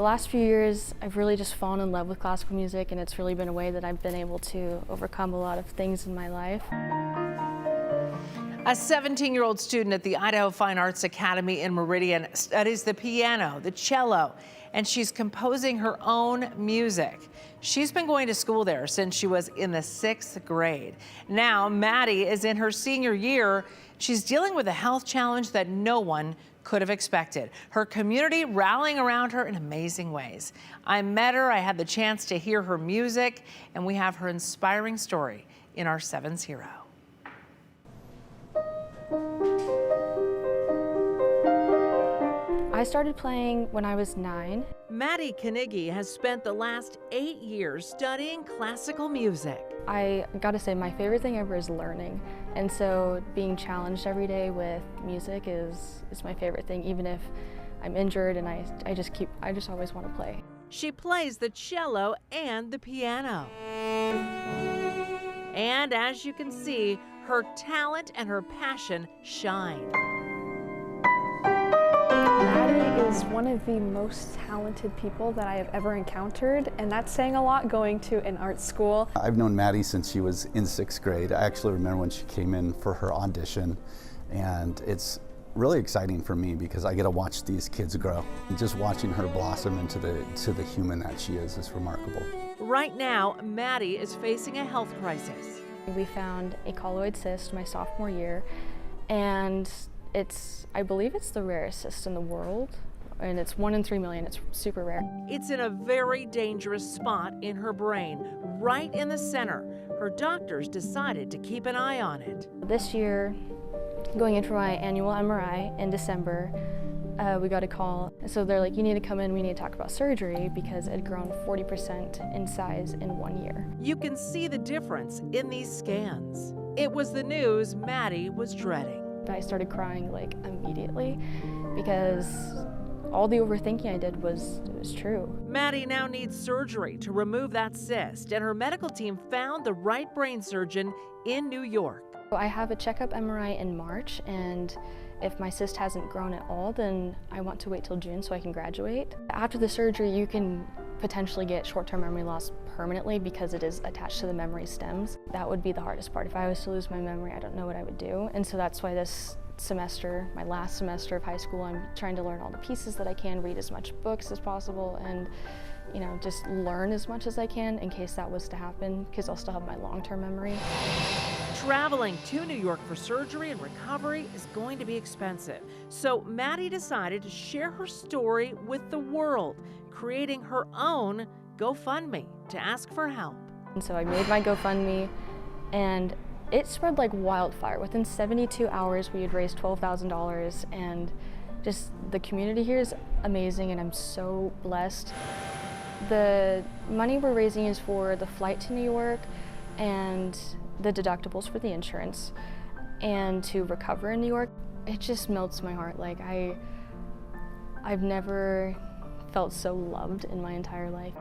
The last few years, I've really just fallen in love with classical music, and it's really been a way that I've been able to overcome a lot of things in my life. A 17-year-old student at the Idaho Fine Arts Academy in Meridian studies the piano, the cello, and she's composing her own music. She's been going to school there since she was in the 6th grade. Now, Madi is in her senior year. She's dealing with a health challenge that no one could have expected. Her community rallying around her in amazing ways. I met her, I had the chance to hear her music, and we have her inspiring story in our 7's Hero. I started playing when I was 9. Madi Knigge has spent the last 8 years studying classical music. I gotta say, my favorite thing ever is learning. And so being challenged every day with music is my favorite thing, even if I'm injured and I just always want to play. She plays the cello and the piano. And as you can see, her talent and her passion shine. Madi is one of the most talented people that I have ever encountered, and that's saying a lot going to an art school. I've known Madi since she was in 6th grade. I actually remember when she came in for her audition, and it's really exciting for me because I get to watch these kids grow. And just watching her blossom into the human that she is remarkable. Right now, Madi is facing a health crisis. We found a colloid cyst my sophomore year, and I believe it's the rarest cyst in the world, and it's 1 in 3 million. It's super rare. It's in a very dangerous spot in her brain, right in the center. Her doctors decided to keep an eye on it. This year, going in for my annual MRI in December, we got a call. So they're like, you need to come in, we need to talk about surgery because it had grown 40% in size in 1 year. You can see the difference in these scans. It was the news Madi was dreading. I started crying like immediately because all the overthinking I did was true. Madi now needs surgery to remove that cyst, and her medical team found the right brain surgeon in New York. I have a checkup MRI in March, and if my cyst hasn't grown at all, then I want to wait till June so I can graduate. After the surgery, you can potentially get short-term memory loss permanently because it is attached to the memory stems. That would be the hardest part. If I was to lose my memory, I don't know what I would do. And so that's why this semester, my last semester of high school, I'm trying to learn all the pieces that I can, read as much books as possible, and just learn as much as I can in case that was to happen, because I'll still have my long-term memory. Traveling to New York for surgery and recovery is going to be expensive. So Madi decided to share her story with the world, creating her own GoFundMe to ask for help. And so I made my GoFundMe, and it spread like wildfire. Within 72 hours, we had raised $12,000, and just the community here is amazing, and I'm so blessed. The money we're raising is for the flight to New York and the deductibles for the insurance, and to recover in New York. It just melts my heart. Like I've never felt so loved in my entire life.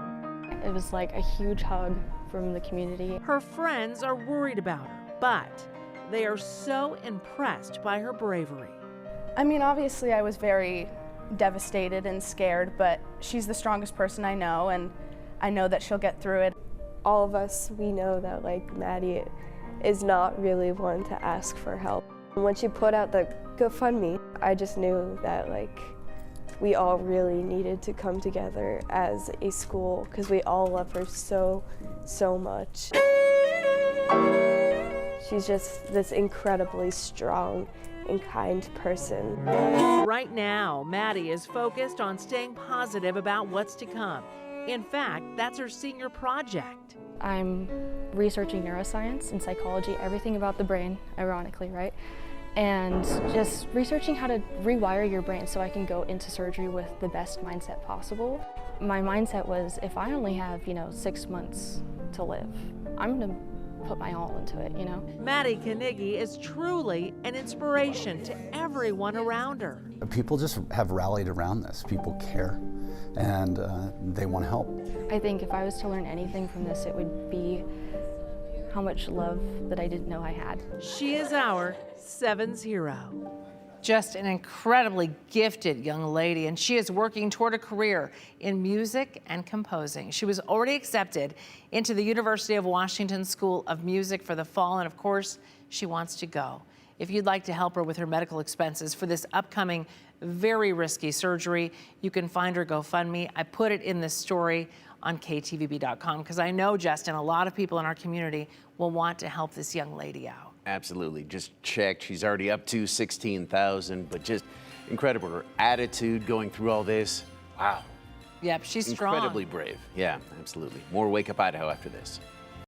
It was like a huge hug from the community. Her friends are worried about her, but they are so impressed by her bravery. I mean, obviously I was very devastated and scared, but she's the strongest person I know, and I know that she'll get through it. All of us, we know that Madi is not really one to ask for help. When she put out the GoFundMe, I just knew that we all really needed to come together as a school because we all love her so, so much. She's just this incredibly strong and kind person. Right now, Madi is focused on staying positive about what's to come. In fact, that's her senior project. I'm researching neuroscience and psychology, everything about the brain, ironically, right? And just researching how to rewire your brain so I can go into surgery with the best mindset possible. My mindset was, if I only have, 6 months to live, I'm gonna put my all into it, Madi Knigge is truly an inspiration to everyone around her. People just have rallied around this. People care, and they want to help. I think if I was to learn anything from this, it would be how much love that I didn't know I had. She is our 7's hero. Just an incredibly gifted young lady, and she is working toward a career in music and composing. She was already accepted into the University of Washington School of Music for the fall, and of course, she wants to go. If you'd like to help her with her medical expenses for this upcoming very risky surgery, you can find her GoFundMe. I put it in this story on ktvb.com because I know, Justin, a lot of people in our community will want to help this young lady out. Absolutely. Just checked. She's already up to 16,000, but just incredible. Her attitude going through all this. Wow. Yep, she's strong. Incredibly brave. Yeah, absolutely. More Wake Up Idaho after this.